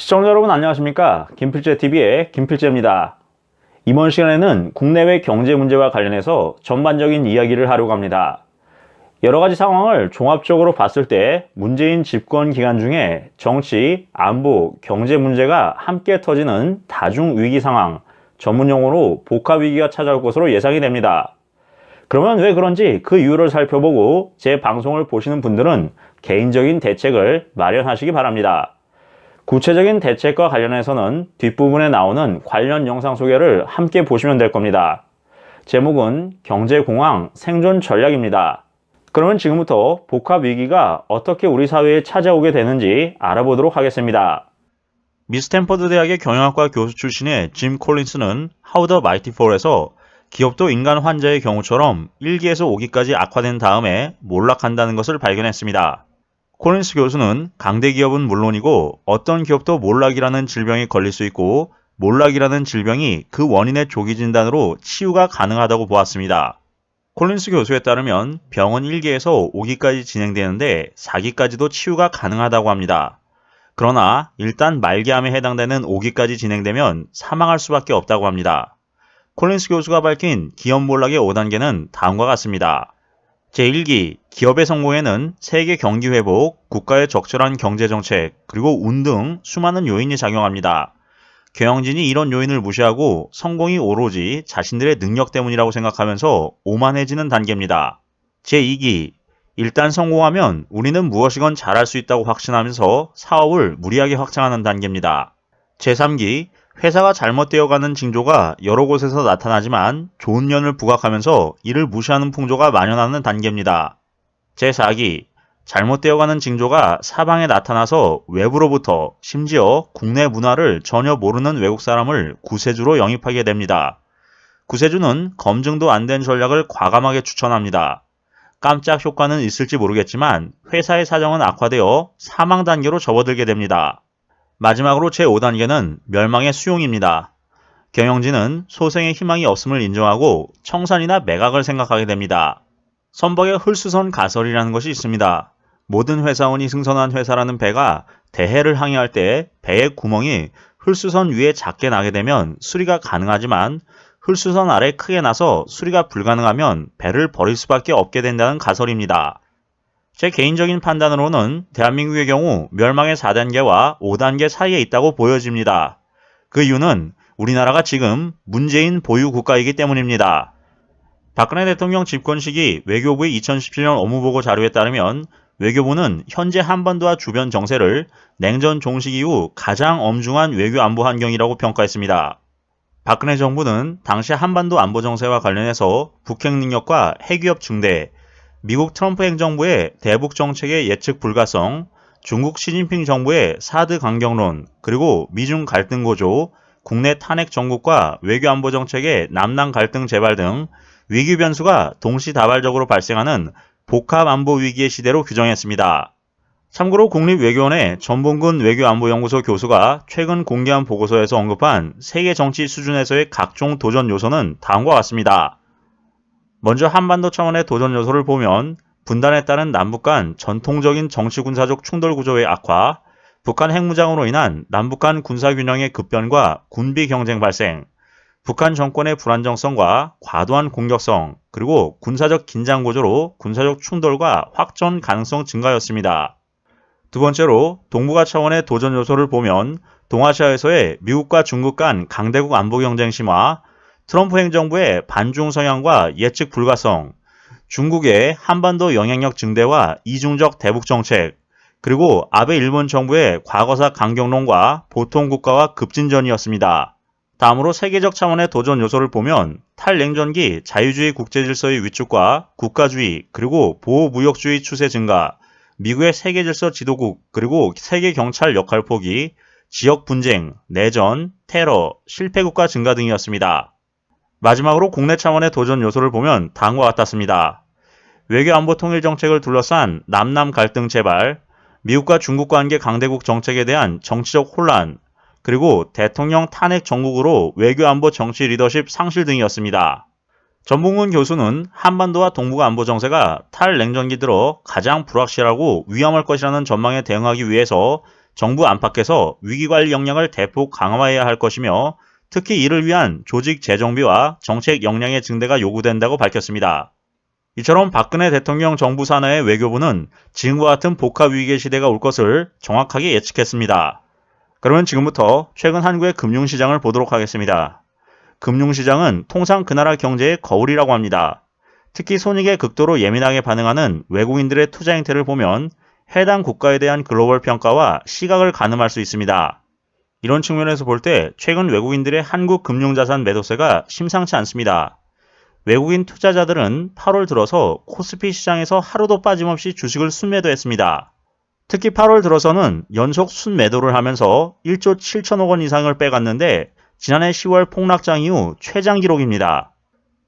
시청자 여러분 안녕하십니까? 김필재TV의 김필재입니다. 이번 시간에는 국내외 경제 문제와 관련해서 전반적인 이야기를 하려고 합니다. 여러 가지 상황을 종합적으로 봤을 때 문재인 집권 기간 중에 정치, 안보, 경제 문제가 함께 터지는 다중위기 상황, 전문용어로 복합위기가 찾아올 것으로 예상이 됩니다. 그러면 왜 그런지 그 이유를 살펴보고 제 방송을 보시는 분들은 개인적인 대책을 마련하시기 바랍니다. 구체적인 대책과 관련해서는 뒷부분에 나오는 관련 영상 소개를 함께 보시면 될 겁니다. 제목은 경제공황 생존 전략입니다. 그러면 지금부터 복합위기가 어떻게 우리 사회에 찾아오게 되는지 알아보도록 하겠습니다. 미스탠퍼드 대학의 경영학과 교수 출신의 짐 콜린스는 How the Mighty Fall에서 기업도 인간 환자의 경우처럼 1기에서 5기까지 악화된 다음에 몰락한다는 것을 발견했습니다. 콜린스 교수는 강대 기업은 물론이고 어떤 기업도 몰락이라는 질병이 걸릴 수 있고 몰락이라는 질병이 그 원인의 조기 진단으로 치유가 가능하다고 보았습니다. 콜린스 교수에 따르면 병은 1기에서 5기까지 진행되는데 4기까지도 치유가 가능하다고 합니다. 그러나 일단 말기암에 해당되는 5기까지 진행되면 사망할 수밖에 없다고 합니다. 콜린스 교수가 밝힌 기업 몰락의 5단계는 다음과 같습니다. 제1기, 기업의 성공에는 세계 경기 회복, 국가의 적절한 경제정책, 그리고 운 등 수많은 요인이 작용합니다. 경영진이 이런 요인을 무시하고 성공이 오로지 자신들의 능력 때문이라고 생각하면서 오만해지는 단계입니다. 제2기, 일단 성공하면 우리는 무엇이건 잘할 수 있다고 확신하면서 사업을 무리하게 확장하는 단계입니다. 제3기, 회사가 잘못되어가는 징조가 여러 곳에서 나타나지만 좋은 년을 부각하면서 이를 무시하는 풍조가 만연하는 단계입니다. 제4기, 잘못되어가는 징조가 사방에 나타나서 외부로부터 심지어 국내 문화를 전혀 모르는 외국 사람을 구세주로 영입하게 됩니다. 구세주는 검증도 안 된 전략을 과감하게 추천합니다. 깜짝 효과는 있을지 모르겠지만 회사의 사정은 악화되어 사망 단계로 접어들게 됩니다. 마지막으로 제5단계는 멸망의 수용입니다. 경영진은 소생의 희망이 없음을 인정하고 청산이나 매각을 생각하게 됩니다. 선박에 헐수선 가설이라는 것이 있습니다. 모든 회사원이 승선한 회사라는 배가 대해를 항해할 때 배의 구멍이 헐수선 위에 작게 나게 되면 수리가 가능하지만 헐수선 아래 크게 나서 수리가 불가능하면 배를 버릴 수밖에 없게 된다는 가설입니다. 제 개인적인 판단으로는 대한민국의 경우 멸망의 4단계와 5단계 사이에 있다고 보여집니다. 그 이유는 우리나라가 지금 문재인 보유 국가이기 때문입니다. 박근혜 대통령 집권 시기 외교부의 2017년 업무보고 자료에 따르면 외교부는 현재 한반도와 주변 정세를 냉전 종식 이후 가장 엄중한 외교 안보 환경이라고 평가했습니다. 박근혜 정부는 당시 한반도 안보 정세와 관련해서 북핵 능력과 핵위협 증대, 미국 트럼프 행정부의 대북 정책의 예측 불가성, 중국 시진핑 정부의 사드 강경론, 그리고 미중 갈등 고조, 국내 탄핵 정국과 외교 안보 정책의 남남 갈등 재발 등 위기 변수가 동시다발적으로 발생하는 복합 안보 위기의 시대로 규정했습니다. 참고로 국립외교원의 전봉근 외교안보연구소 교수가 최근 공개한 보고서에서 언급한 세계 정치 수준에서의 각종 도전 요소는 다음과 같습니다. 먼저 한반도 차원의 도전 요소를 보면 분단에 따른 남북 간 전통적인 정치군사적 충돌 구조의 악화, 북한 핵무장으로 인한 남북 간 군사균형의 급변과 군비 경쟁 발생, 북한 정권의 불안정성과 과도한 공격성, 그리고 군사적 긴장 구조로 군사적 충돌과 확전 가능성 증가였습니다. 두 번째로 동북아 차원의 도전 요소를 보면 동아시아에서의 미국과 중국 간 강대국 안보 경쟁 심화, 트럼프 행정부의 반중 성향과 예측 불가성, 중국의 한반도 영향력 증대와 이중적 대북 정책, 그리고 아베 일본 정부의 과거사 강경론과 보통국가와 급진전이었습니다. 다음으로 세계적 차원의 도전 요소를 보면 탈냉전기 자유주의 국제질서의 위축과 국가주의 그리고 보호무역주의 추세 증가, 미국의 세계질서 지도국 그리고 세계경찰 역할 포기, 지역 분쟁, 내전, 테러, 실패국가 증가 등이었습니다. 마지막으로 국내 차원의 도전 요소를 보면 다음과 같았습니다. 외교안보 통일 정책을 둘러싼 남남 갈등 재발, 미국과 중국 관계 강대국 정책에 대한 정치적 혼란, 그리고 대통령 탄핵 정국으로 외교안보 정치 리더십 상실 등이었습니다. 전봉근 교수는 한반도와 동북아 안보 정세가 탈냉전기 들어 가장 불확실하고 위험할 것이라는 전망에 대응하기 위해서 정부 안팎에서 위기관리 역량을 대폭 강화해야 할 것이며 특히 이를 위한 조직 재정비와 정책 역량의 증대가 요구된다고 밝혔습니다. 이처럼 박근혜 대통령 정부 산하의 외교부는 지금과 같은 복합 위기의 시대가 올 것을 정확하게 예측했습니다. 그러면 지금부터 최근 한국의 금융시장을 보도록 하겠습니다. 금융시장은 통상 그 나라 경제의 거울이라고 합니다. 특히 손익에 극도로 예민하게 반응하는 외국인들의 투자 행태를 보면 해당 국가에 대한 글로벌 평가와 시각을 가늠할 수 있습니다. 이런 측면에서 볼 때 최근 외국인들의 한국 금융자산 매도세가 심상치 않습니다. 외국인 투자자들은 8월 들어서 코스피 시장에서 하루도 빠짐없이 주식을 순매도했습니다. 특히 8월 들어서는 연속 순매도를 하면서 1조 7천억 원 이상을 빼갔는데 지난해 10월 폭락장 이후 최장 기록입니다.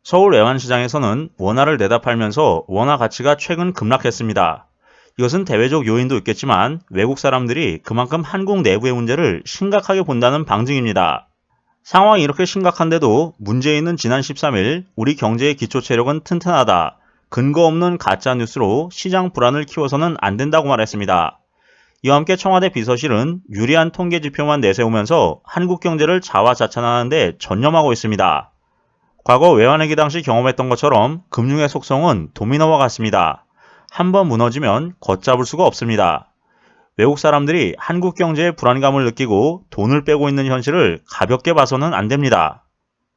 서울 외환시장에서는 원화를 내다 팔면서 원화 가치가 최근 급락했습니다. 이것은 대외적 요인도 있겠지만 외국 사람들이 그만큼 한국 내부의 문제를 심각하게 본다는 방증입니다. 상황이 이렇게 심각한데도 문재인은 지난 13일 우리 경제의 기초체력은 튼튼하다. 근거 없는 가짜뉴스로 시장 불안을 키워서는 안 된다고 말했습니다. 이와 함께 청와대 비서실은 유리한 통계 지표만 내세우면서 한국 경제를 자화자찬하는 데 전념하고 있습니다. 과거 외환위기 당시 경험했던 것처럼 금융의 속성은 도미노와 같습니다. 한번 무너지면 걷잡을 수가 없습니다. 외국 사람들이 한국 경제의 불안감을 느끼고 돈을 빼고 있는 현실을 가볍게 봐서는 안 됩니다.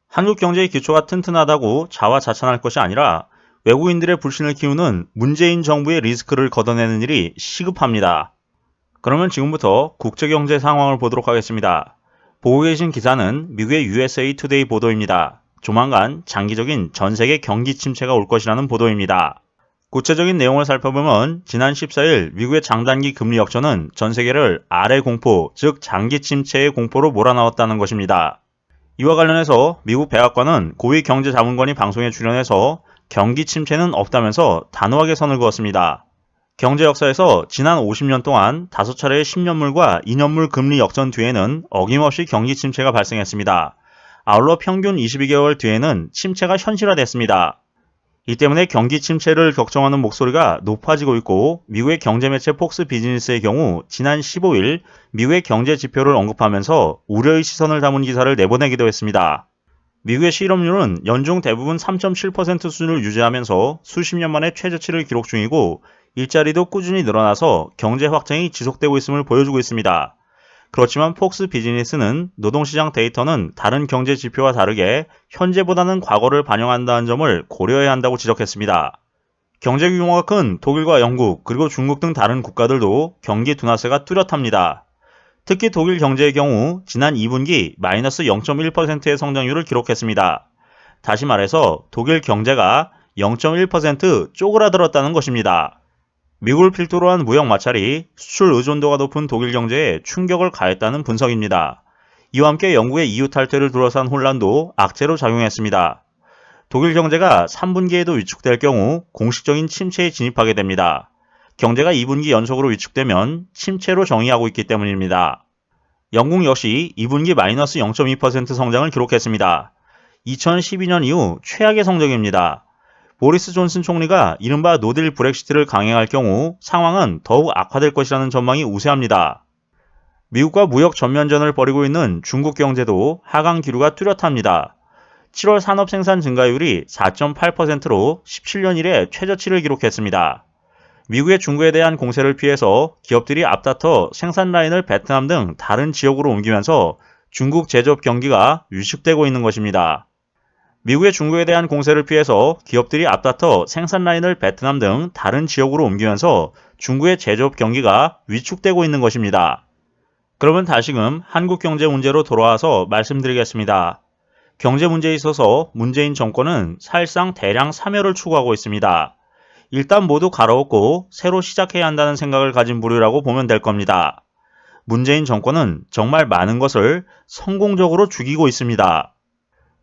한국 경제의 기초가 튼튼하다고 자화자찬할 것이 아니라 외국인들의 불신을 키우는 문재인 정부의 리스크를 걷어내는 일이 시급합니다. 그러면 지금부터 국제경제 상황을 보도록 하겠습니다. 보고 계신 기사는 미국의 USA 투데이 보도입니다. 조만간 장기적인 전세계 경기 침체가 올 것이라는 보도입니다. 구체적인 내용을 살펴보면 지난 14일 미국의 장단기 금리 역전은 전세계를 아래 공포, 즉 장기 침체의 공포로 몰아넣었다는 것입니다. 이와 관련해서 미국 백악관은 고위 경제자문관이 방송에 출연해서 경기 침체는 없다면서 단호하게 선을 그었습니다. 경제 역사에서 지난 50년 동안 5차례의 10년물과 2년물 금리 역전 뒤에는 어김없이 경기 침체가 발생했습니다. 아울러 평균 22개월 뒤에는 침체가 현실화됐습니다. 이 때문에 경기 침체를 걱정하는 목소리가 높아지고 있고 미국의 경제매체 폭스 비즈니스의 경우 지난 15일 미국의 경제 지표를 언급하면서 우려의 시선을 담은 기사를 내보내기도 했습니다. 미국의 실업률은 연중 대부분 3.7% 수준을 유지하면서 수십 년 만에 최저치를 기록 중이고 일자리도 꾸준히 늘어나서 경제 확장이 지속되고 있음을 보여주고 있습니다. 그렇지만 폭스 비즈니스는 노동시장 데이터는 다른 경제 지표와 다르게 현재보다는 과거를 반영한다는 점을 고려해야 한다고 지적했습니다. 경제 규모가 큰 독일과 영국 그리고 중국 등 다른 국가들도 경기 둔화세가 뚜렷합니다. 특히 독일 경제의 경우 지난 2분기 마이너스 0.1%의 성장률을 기록했습니다. 다시 말해서 독일 경제가 0.1% 쪼그라들었다는 것입니다. 미국을 필두로 한 무역 마찰이 수출 의존도가 높은 독일 경제에 충격을 가했다는 분석입니다. 이와 함께 영국의 EU 탈퇴를 둘러싼 혼란도 악재로 작용했습니다. 독일 경제가 3분기에도 위축될 경우 공식적인 침체에 진입하게 됩니다. 경제가 2분기 연속으로 위축되면 침체로 정의하고 있기 때문입니다. 영국 역시 2분기 마이너스 0.2% 성장을 기록했습니다. 2012년 이후 최악의 성적입니다. 보리스 존슨 총리가 이른바 노딜 브렉시트를 강행할 경우 상황은 더욱 악화될 것이라는 전망이 우세합니다. 미국과 무역 전면전을 벌이고 있는 중국 경제도 하강 기류가 뚜렷합니다. 7월 산업 생산 증가율이 4.8%로 17년 이래 최저치를 기록했습니다. 미국의 중국에 대한 공세를 피해서 기업들이 앞다퉈 생산 라인을 베트남 등 다른 지역으로 옮기면서 중국 제조업 경기가 위축되고 있는 것입니다. 미국의 중국에 대한 공세를 피해서 기업들이 앞다퉈 생산 라인을 베트남 등 다른 지역으로 옮기면서 중국의 제조업 경기가 위축되고 있는 것입니다. 그러면 다시금 한국 경제 문제로 돌아와서 말씀드리겠습니다. 경제 문제에 있어서 문재인 정권은 사실상 대량 사멸을 추구하고 있습니다. 일단 모두 갈아엎고 새로 시작해야 한다는 생각을 가진 부류라고 보면 될 겁니다. 문재인 정권은 정말 많은 것을 성공적으로 죽이고 있습니다.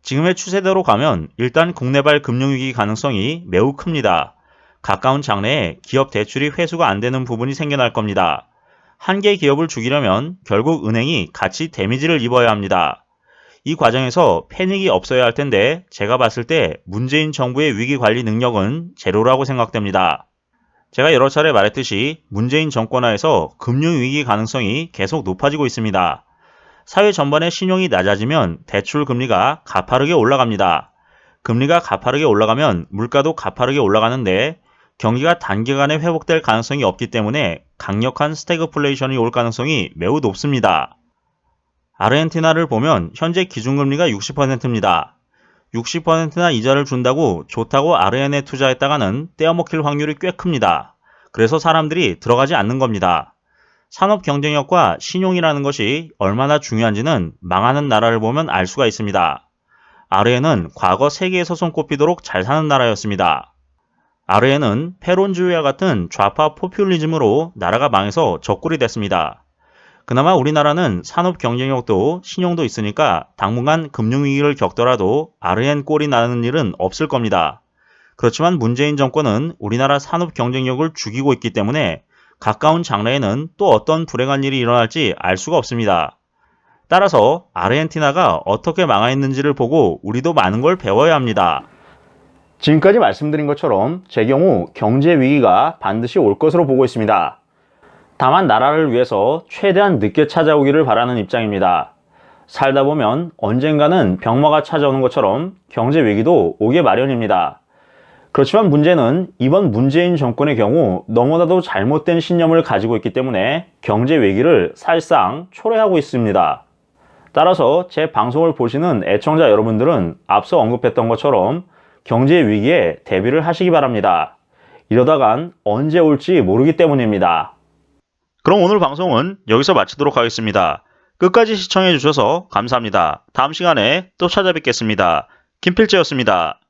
지금의 추세대로 가면 일단 국내발 금융위기 가능성이 매우 큽니다. 가까운 장래에 기업 대출이 회수가 안 되는 부분이 생겨날 겁니다. 한 개의 기업을 죽이려면 결국 은행이 같이 데미지를 입어야 합니다. 이 과정에서 패닉이 없어야 할 텐데 제가 봤을 때 문재인 정부의 위기관리 능력은 제로라고 생각됩니다. 제가 여러 차례 말했듯이 문재인 정권 하에서 금융위기 가능성이 계속 높아지고 있습니다. 사회 전반의 신용이 낮아지면 대출 금리가 가파르게 올라갑니다. 금리가 가파르게 올라가면 물가도 가파르게 올라가는데 경기가 단기간에 회복될 가능성이 없기 때문에 강력한 스태그플레이션이 올 가능성이 매우 높습니다. 아르헨티나를 보면 현재 기준금리가 60%입니다. 60%나 이자를 준다고 좋다고 아르헨에 투자했다가는 떼어먹힐 확률이 꽤 큽니다. 그래서 사람들이 들어가지 않는 겁니다. 산업 경쟁력과 신용이라는 것이 얼마나 중요한지는 망하는 나라를 보면 알 수가 있습니다. 아르헨은 과거 세계에서 손꼽히도록 잘 사는 나라였습니다. 아르헨은 페론주의와 같은 좌파 포퓰리즘으로 나라가 망해서 적골이 됐습니다. 그나마 우리나라는 산업 경쟁력도 신용도 있으니까 당분간 금융위기를 겪더라도 아르헨 꼴이 나는 일은 없을 겁니다. 그렇지만 문재인 정권은 우리나라 산업 경쟁력을 죽이고 있기 때문에 가까운 장래에는 또 어떤 불행한 일이 일어날지 알 수가 없습니다. 따라서 아르헨티나가 어떻게 망했는지를 보고 우리도 많은 걸 배워야 합니다. 지금까지 말씀드린 것처럼 제 경우 경제 위기가 반드시 올 것으로 보고 있습니다. 다만 나라를 위해서 최대한 늦게 찾아오기를 바라는 입장입니다. 살다 보면 언젠가는 병마가 찾아오는 것처럼 경제 위기도 오게 마련입니다. 그렇지만 문제는 이번 문재인 정권의 경우 너무나도 잘못된 신념을 가지고 있기 때문에 경제 위기를 사실상 초래하고 있습니다. 따라서 제 방송을 보시는 애청자 여러분들은 앞서 언급했던 것처럼 경제 위기에 대비를 하시기 바랍니다. 이러다간 언제 올지 모르기 때문입니다. 그럼 오늘 방송은 여기서 마치도록 하겠습니다. 끝까지 시청해 주셔서 감사합니다. 다음 시간에 또 찾아뵙겠습니다. 김필재였습니다.